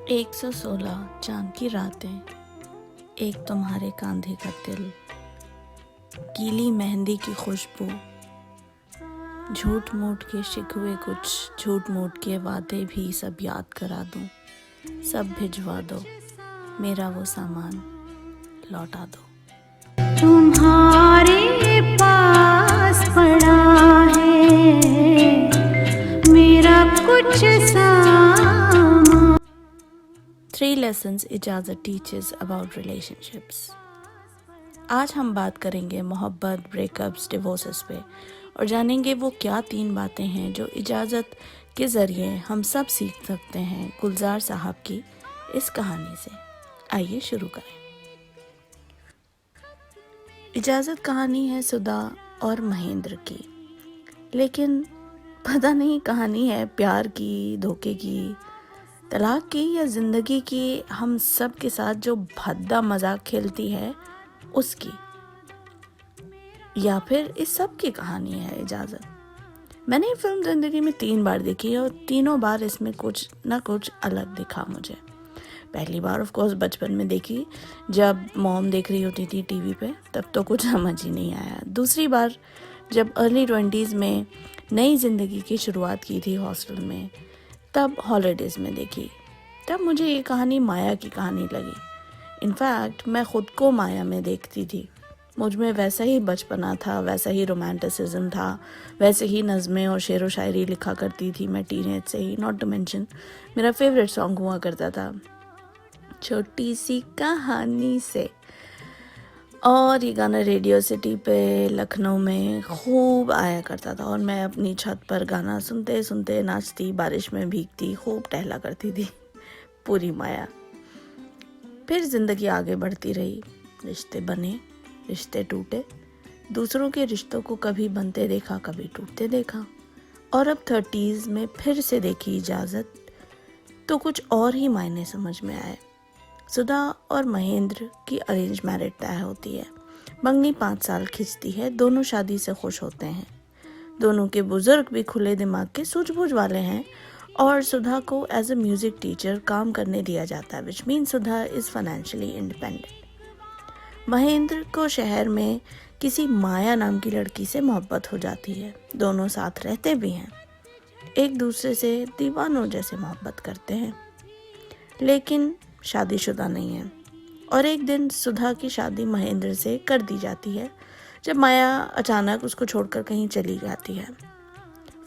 116 चांद की रातें, एक तुम्हारे कांधे का दिल, गीली मेहंदी की खुशबू, झूठ मूठ के शिकवे, कुछ झूठ मूठ के वादे भी सब याद करा दूं, सब भिजवा दो, मेरा वो सामान लौटा दो। तुम्हारे पास पड़ा है मेरा कुछ सामान। 3 lessons इजाज़त teaches about relationships। आज हम बात करेंगे मोहब्बत, ब्रेकअप्स, डिवोर्सेस पे और जानेंगे वो क्या 3 बातें हैं जो इजाज़त के ज़रिए हम सब सीख सकते हैं गुलजार साहब की इस कहानी से। आइए शुरू करें। इजाज़त कहानी है सुधा और महेंद्र की, लेकिन पता नहीं कहानी है प्यार की, धोखे की, तलाक की या ज़िंदगी की हम सब के साथ जो भद्दा मजाक खेलती है उसकी, या फिर इस सब की कहानी है इजाज़त। मैंने ये फिल्म ज़िंदगी में 3 बार देखी और तीनों बार इसमें कुछ ना कुछ अलग दिखा मुझे। पहली बार ऑफ कोर्स बचपन में देखी, जब मॉम देख रही होती थी टीवी पे, तब तो कुछ समझ ही नहीं आया। दूसरी बार जब अर्ली 20s में नई ज़िंदगी की शुरुआत की थी हॉस्टल में, तब हॉलीडेज़ में देखी। तब मुझे ये कहानी माया की कहानी लगी। इनफैक्ट मैं ख़ुद को माया में देखती थी। मुझ में वैसा ही बचपना था, वैसा ही रोमांटिसिज्म था, वैसे ही नज़में और शेर व शायरी लिखा करती थी मैं टीनेज से ही। नॉट टू मेंशन मेरा फेवरेट सॉन्ग हुआ करता था छोटी सी कहानी से, और ये गाना रेडियो सिटी पे लखनऊ में खूब आया करता था और मैं अपनी छत पर गाना सुनते सुनते नाचती, बारिश में भीगती, खूब टहला करती थी। पूरी माया। फिर ज़िंदगी आगे बढ़ती रही, रिश्ते बने, रिश्ते टूटे, दूसरों के रिश्तों को कभी बनते देखा, कभी टूटते देखा, और अब 30s में फिर से देखी इजाज़त तो कुछ और ही मायने समझ में आए। सुधा और महेंद्र की अरेंज मैरिज तय होती है। मंगनी 5 साल खिंचती है, दोनों शादी से खुश होते हैं। दोनों के बुजुर्ग भी खुले दिमाग के सूझबूझ वाले हैं और सुधा को एज अ म्यूजिक टीचर काम करने दिया जाता है, which mean Sudha is financially independent. Mahendra को शहर में किसी माया नाम की लड़की से मोहब्बत हो जाती है। दोनों साथ रहते भी हैं, एक दूसरे से दीवानों जैसे मोहब्बत करते हैं, लेकिन शादीशुदा नहीं है। और एक दिन सुधा की शादी महेंद्र से कर दी जाती है जब माया अचानक उसको छोड़कर कहीं चली जाती है।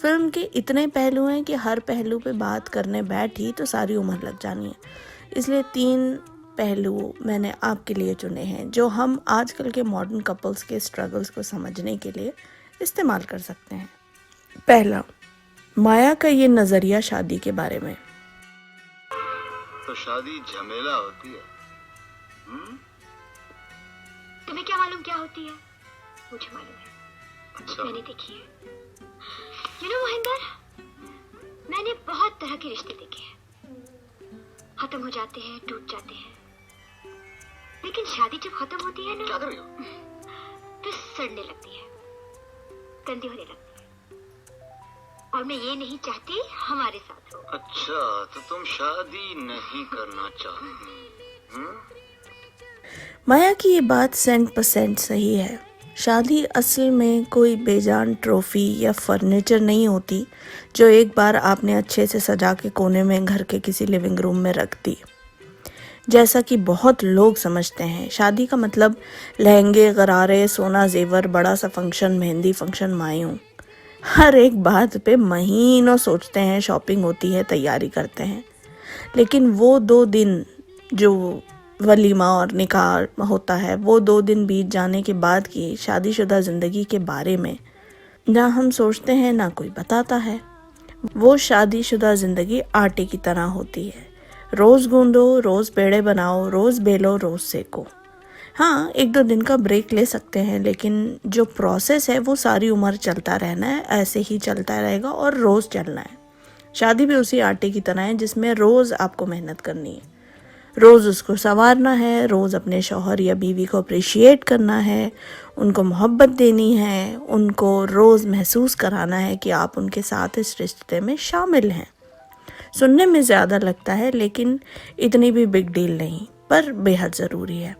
फिल्म के इतने पहलू हैं कि हर पहलू पे बात करने बैठी तो सारी उम्र लग जानी है, इसलिए 3 पहलू मैंने आपके लिए चुने हैं जो हम आजकल के मॉडर्न कपल्स के स्ट्रगल्स को समझने के लिए इस्तेमाल कर सकते हैं। पहला, माया का ये नज़रिया शादी के बारे में। तो शादी झमेला होती है। तुम्हें क्या मालूम क्या होती है? मुझे मालूम है। अच्छा। मैंने देखी है। महेंद्र, मैंने बहुत तरह के रिश्ते देखे हैं। खत्म हो जाते हैं, टूट जाते हैं, लेकिन शादी जब खत्म होती है ना, क्या कर रही हो? तो सड़ने लगती है, गंदी होने लगती है, और मैं ये नहीं चाहती हमारे साथ हो। अच्छा, तो तुम शादी नहीं करना चाहती? माया की ये बात 100% सही है। शादी असल में कोई बेजान ट्रॉफी या फर्नीचर नहीं होती जो एक बार आपने अच्छे से सजा के कोने में घर के किसी लिविंग रूम में रख दी। जैसा कि बहुत लोग समझते हैं, शादी का मतलब लहंगे, गरारे, सोना जेवर, बड़ा सा फंक्शन, मेहंदी फंक्शन, मायूं। हर एक बात पे महीनों सोचते हैं, शॉपिंग होती है, तैयारी करते हैं, लेकिन वो 2 दिन जो वलीमा और निकाह होता है, वो 2 दिन बीत जाने के बाद की शादीशुदा ज़िंदगी के बारे में ना हम सोचते हैं, ना कोई बताता है। वो शादीशुदा ज़िंदगी आटे की तरह होती है। रोज़ गूंदो, रोज़ पेड़े बनाओ, रोज़ बेलो, रोज़ सेको। हाँ, 1-2 दिन का ब्रेक ले सकते हैं, लेकिन जो प्रोसेस है वो सारी उम्र चलता रहना है, ऐसे ही चलता रहेगा और रोज़ चलना है। शादी भी उसी आटे की तरह है जिसमें रोज़ आपको मेहनत करनी है, रोज़ उसको संवारना है, रोज़ अपने शौहर या बीवी को अप्रिशिएट करना है, उनको मोहब्बत देनी है, उनको रोज़ महसूस कराना है कि आप उनके साथ इस रिश्ते में शामिल हैं। सुनने में ज़्यादा लगता है लेकिन इतनी भी बिग डील नहीं, पर बेहद ज़रूरी है।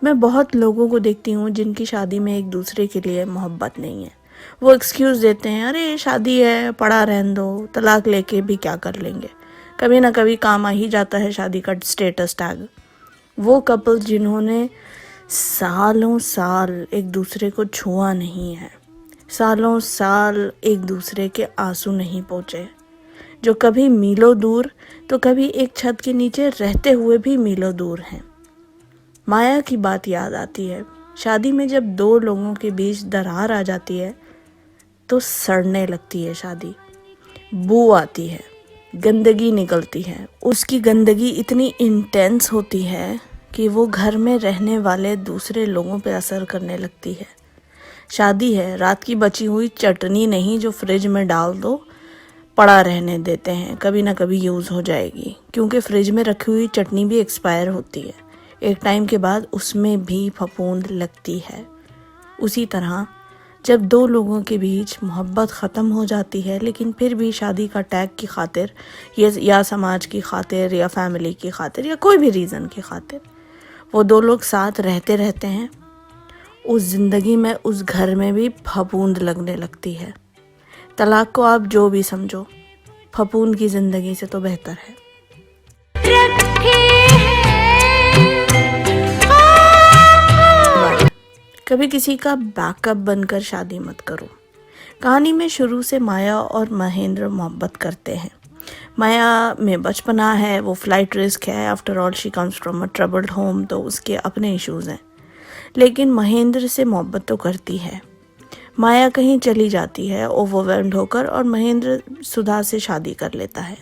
मैं बहुत लोगों को देखती हूँ जिनकी शादी में एक दूसरे के लिए मोहब्बत नहीं है। वो एक्सक्यूज़ देते हैं, अरे शादी है, पड़ा रहने दो, तलाक लेके भी क्या कर लेंगे, कभी ना कभी काम आ ही जाता है शादी का स्टेटस टैग। वो कपल जिन्होंने सालों साल एक दूसरे को छुआ नहीं है, सालों साल एक दूसरे के आंसू नहीं पहुँचे, जो कभी मीलों दूर तो कभी एक छत के नीचे रहते हुए भी मीलों दूर हैं। माया की बात याद आती है। शादी में जब दो लोगों के बीच दरार आ जाती है तो सड़ने लगती है शादी, बू आती है, गंदगी निकलती है। उसकी गंदगी इतनी इंटेंस होती है कि वो घर में रहने वाले दूसरे लोगों पे असर करने लगती है। शादी है, रात की बची हुई चटनी नहीं जो फ्रिज में डाल दो, पड़ा रहने देते हैं, कभी ना कभी यूज़ हो जाएगी, क्योंकि फ्रिज में रखी हुई चटनी भी एक्सपायर होती है, एक टाइम के बाद उसमें भी फफूंद लगती है। उसी तरह जब दो लोगों के बीच मोहब्बत ख़त्म हो जाती है लेकिन फिर भी शादी का टैग की खातिर या समाज की खातिर या फैमिली की खातिर या कोई भी रीज़न की खातिर वो दो लोग साथ रहते हैं, उस ज़िंदगी में उस घर में भी फफूंद लगने लगती है। तलाक को आप जो भी समझो, फफूंद की ज़िंदगी से तो बेहतर है। कभी किसी का बैकअप बनकर शादी मत करो। कहानी में शुरू से माया और महेंद्र मोहब्बत करते हैं। माया में बचपना है, वो फ्लाइट रिस्क है, after all she comes from a troubled home, तो उसके अपने इश्यूज़ हैं, लेकिन महेंद्र से मोहब्बत तो करती है। माया कहीं चली जाती है ओवरवेल्म्ड होकर और महेंद्र सुधा से शादी कर लेता है।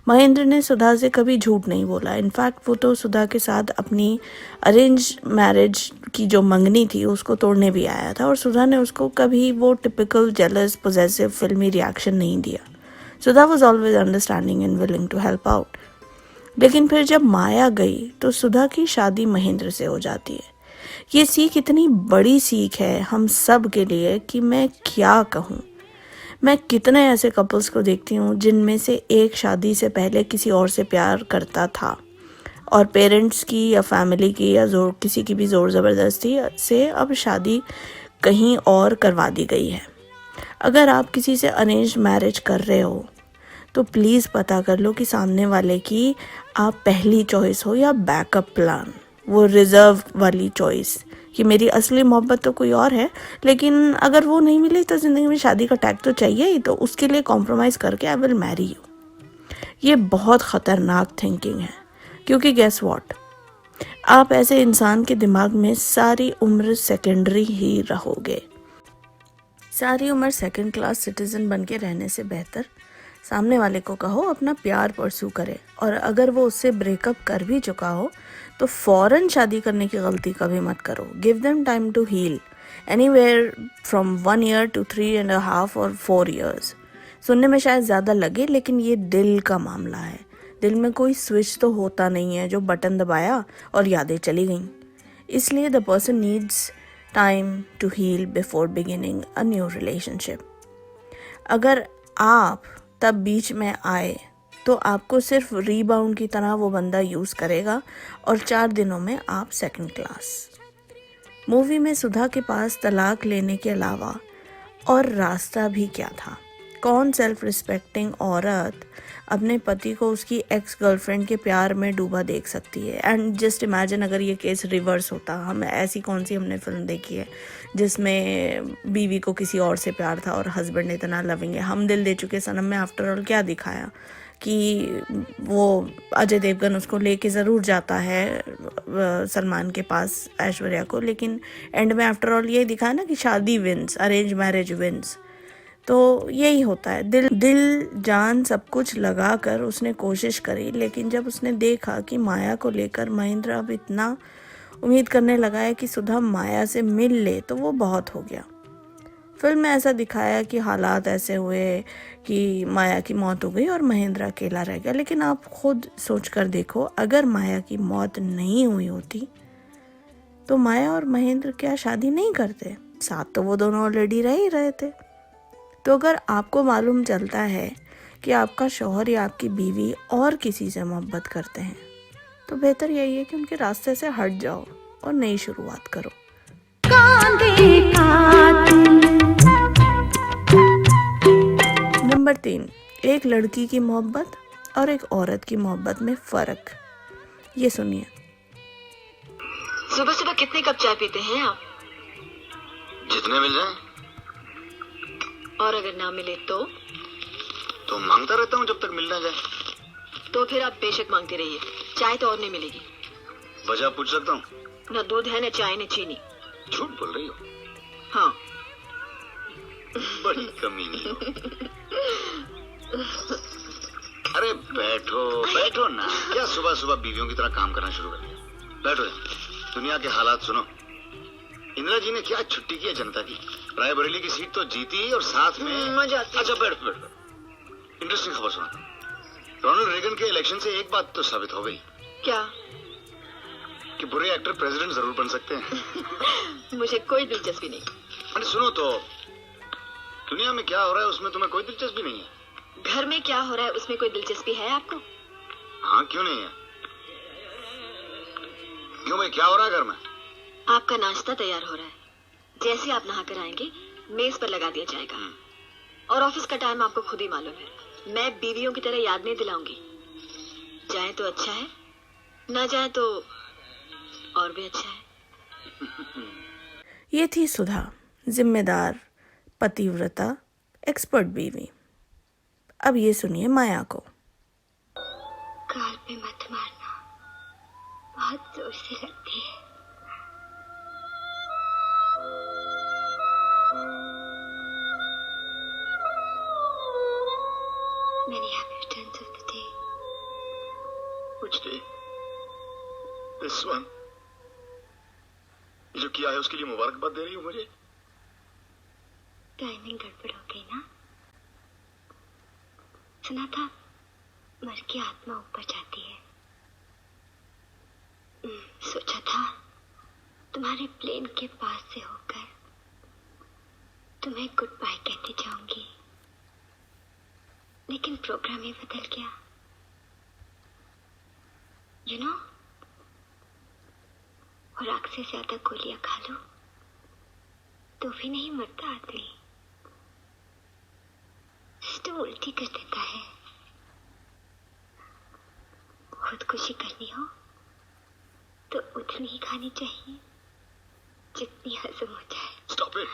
महेंद्र ने सुधा से कभी झूठ नहीं बोला, इनफैक्ट वो तो सुधा के साथ अपनी अरेंज मैरिज की जो मंगनी थी उसको तोड़ने भी आया था और सुधा ने उसको कभी वो typical jealous possessive filmy reaction नहीं दिया। Sudha was always understanding and willing to help out. लेकिन फिर जब माया गई तो सुधा की शादी महेंद्र से हो जाती है। ये सीख इतनी बड़ी सीख है हम सब के लिए कि मैं क्या कहूँ। मैं कितने ऐसे कपल्स को देखती हूँ जिनमें से एक शादी से पहले किसी और से प्यार करता था और पेरेंट्स की या फैमिली की या किसी की भी ज़ोर ज़बरदस्ती से अब शादी कहीं और करवा दी गई है। अगर आप किसी से अरेंज मैरिज कर रहे हो तो प्लीज़ पता कर लो कि सामने वाले की आप पहली चॉइस हो या बैकअप प्लान, वो रिज़र्व वाली चॉइस कि मेरी असली मोहब्बत तो कोई और है, लेकिन अगर वो नहीं मिली तो ज़िंदगी में शादी का टैग तो चाहिए ही, तो उसके लिए कॉम्प्रोमाइज़ करके आई विल मैरी यू। ये बहुत ख़तरनाक थिंकिंग है, क्योंकि गेस व्हाट, आप ऐसे इंसान के दिमाग में सारी उम्र सेकेंडरी ही रहोगे। सारी उम्र सेकंड क्लास सिटीज़न बन के रहने से बेहतर सामने वाले को कहो अपना प्यार परसू करे, और अगर वो उससे ब्रेकअप कर भी चुका हो तो फ़ौरन शादी करने की गलती कभी मत करो। Give them time to heal, anywhere from 1 year to 3.5 or 4 years। सुनने में शायद ज़्यादा लगे लेकिन ये दिल का मामला है। दिल में कोई स्विच तो होता नहीं है जो बटन दबाया और यादें चली गईं। इसलिए the person needs time to heal before beginning a new relationship. अगर आप तब बीच में आए तो आपको सिर्फ रीबाउंड की तरह वो बंदा यूज़ करेगा और 4 दिनों में आप सेकंड क्लास। मूवी में सुधा के पास तलाक लेने के अलावा और रास्ता भी क्या था? कौन सेल्फ रिस्पेक्टिंग औरत अपने पति को उसकी एक्स गर्लफ्रेंड के प्यार में डूबा देख सकती है? एंड जस्ट इमेजिन अगर ये केस रिवर्स होता। हम ऐसी कौन सी हमने फिल्म देखी है जिसमें बीवी को किसी और से प्यार था और हस्बैंड इतना लविंग है? हम दिल दे चुके सनम में आफ्टर ऑल क्या दिखाया कि वो अजय देवगन उसको लेके ज़रूर जाता है सलमान के पास ऐश्वर्या को, लेकिन एंड में आफ्टर ऑल ये दिखाया ना कि शादी विंस, अरेंज मैरिज विंस। तो यही होता है, दिल जान सब कुछ लगा कर उसने कोशिश करी, लेकिन जब उसने देखा कि माया को लेकर महेंद्र अब इतना उम्मीद करने लगा है कि सुधा माया से मिल ले तो वो बहुत हो गया। फिल्म में ऐसा दिखाया कि हालात ऐसे हुए कि माया की मौत हो गई और महेंद्र अकेला रह गया, लेकिन आप खुद सोच कर देखो, अगर माया की मौत नहीं हुई होती तो माया और महेंद्र क्या शादी नहीं करते? साथ तो वो दोनों ऑलरेडी रह ही रहे थे। तो अगर आपको मालूम चलता है कि आपका शौहर या आपकी बीवी और किसी से मोहब्बत करते हैं, तो बेहतर यही है कि उनके रास्ते से हट जाओ और नई शुरुआत करो। नंबर 3, एक लड़की की मोहब्बत और एक औरत की मोहब्बत में फ़र्क। ये सुनिए। सुबह सुबह कितने कप चाय पीते हैं आप? जितने मिल जाए। और अगर ना मिले तो मांगता रहता हूँ जब तक मिल ना जाए। तो फिर आप बेशक मांगते रहिए, चाय तो और नहीं मिलेगी। वजह पूछ सकता हूँ? न दूध है, न चाय, न चीनी। झूठ बोल रही हो? हाँ। बड़ी कमीनी हो। अरे बैठो बैठो ना, क्या सुबह सुबह बीवियों की तरह काम करना शुरू कर दिया? बैठो यहाँ। दुनिया के हालात सुनो। इंदिरा जी ने क्या छुट्टी की है जनता की। रायबरेली की सीट तो जीती और साथ में मजा आती है। अच्छा बैठ बैठ। इंटरेस्टिंग खबर सुना। रोनाल्ड रेगन के इलेक्शन से एक बात तो साबित हो गई। क्या? कि बुरे एक्टर प्रेसिडेंट जरूर बन सकते हैं। मुझे कोई दिलचस्पी नहीं। अरे सुनो तो, दुनिया में क्या हो रहा है उसमें तुम्हें कोई दिलचस्पी नहीं है? घर में क्या हो रहा है उसमें कोई दिलचस्पी है आपको? हाँ, क्यों नहीं है? क्यों भाई, क्या हो रहा है घर में? आपका नाश्ता तैयार हो रहा है। जैसे आप नहा कर आएंगे मेज पर लगा दिया जाएगा। और ऑफिस का टाइम आपको खुद ही मालूम है। मैं बीवियों की तरह याद नहीं दिलाऊंगी। जाए तो अच्छा है, ना जाए तो और भी अच्छा है। ये थी सुधा, जिम्मेदार, पतिव्रता, एक्सपर्ट बीवी। अब ये सुनिए माया को। गाल पे मत मारना, बहुत जोर से लगती है। Many happy returns of the day. Which day? This one? ये जो किया है उसके लिए मुबारकबाद दे रही हो मुझे? टाइमिंग गड़बड़ हो गई ना। सुना था मर की आत्मा ऊपर जाती है। सोचा था तुम्हारे प्लेन के पास से होकर तुम्हें गुड बाय कहते जाऊंगी, लेकिन प्रोग्राम ही बदल गया। यू नो, और आग से ज्यादा गोलियां खा लो तो भी नहीं मरता आदमी, सिस्टम उल्टी कर देता है। खुदकुशी करनी हो तो उतनी ही खानी चाहिए जितनी हजम हो जाए। Stop it.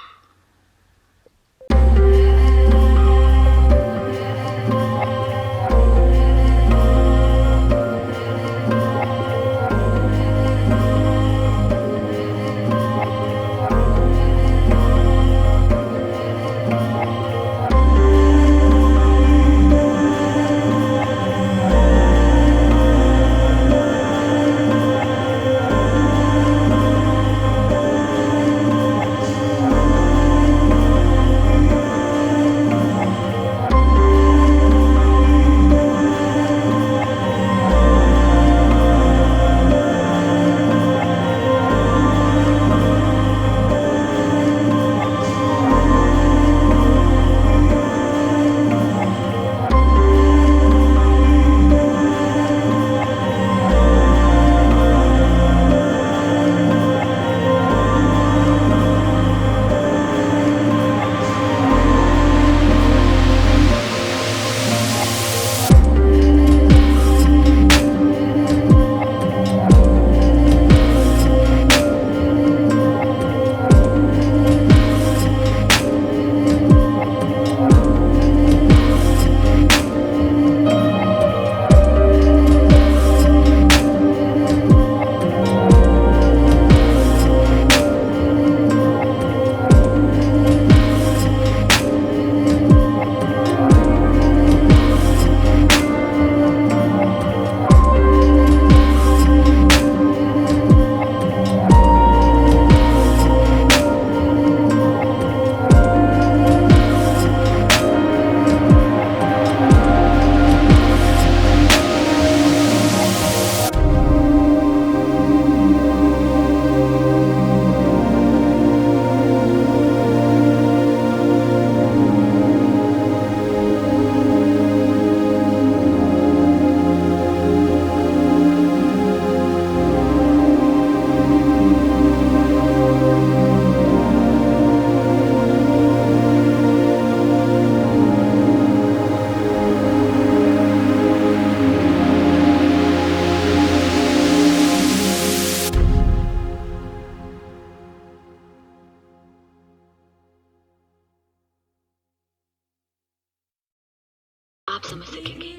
आप समझ सकेंगे,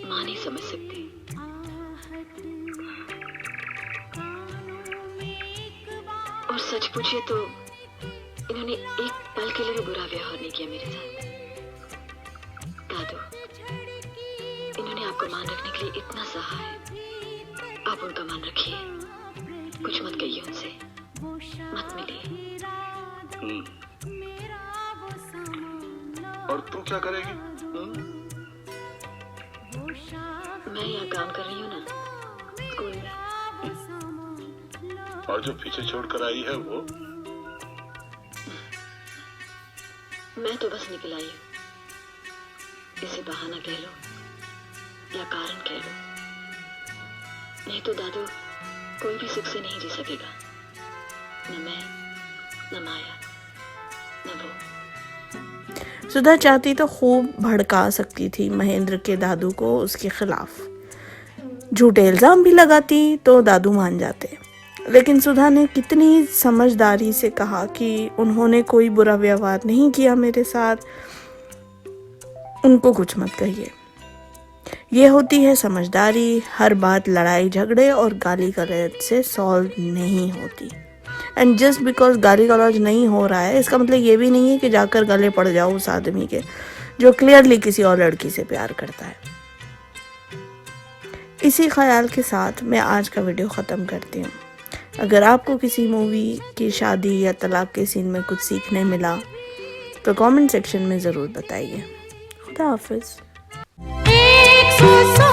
माँ नहीं समझ सकती। और सच पूछिए तो इन्होंने एक पल के लिए भी बुरा व्यवहार नहीं किया मेरे साथ। दादू, इन्होंने आपको मान रखने के लिए इतना सहा है, आप उनका मान रखिए, कुछ मत कहिए उनसे, मत मिलिए। और तू क्या करेगी? मैं यहाँ काम कर रही हूँ ना, स्कूल में। और जो पीछे छोड़ कर आई है वो? मैं तो बस निकल आई हूँ, इसे बहाना कह लो या कारण कह लो। नहीं तो दादू कोई भी सुख से नहीं जी सकेगा, न मैं, न माया, न वो। सुधा चाहती तो खूब भड़का सकती थी महेंद्र के दादू को उसके खिलाफ, झूठे इल्जाम भी लगाती तो दादू मान जाते। लेकिन सुधा ने कितनी समझदारी से कहा कि उन्होंने कोई बुरा व्यवहार नहीं किया मेरे साथ, उनको कुछ मत कहिए। ये होती है समझदारी। हर बात लड़ाई झगड़े और गाली गलौज से सॉल्व नहीं होती। एंड जस्ट बिकॉज गाली गलौज नहीं हो रहा है, इसका मतलब ये भी नहीं है कि जाकर गले पड़ जाओ उस आदमी के जो क्लियरली किसी और लड़की से प्यार करता है। इसी ख्याल के साथ मैं आज का वीडियो ख़त्म करती हूँ। अगर आपको किसी मूवी की शादी या तलाक के सीन में कुछ सीखने मिला तो कमेंट सेक्शन में ज़रूर बताइए। खुदा हाफिज़। 100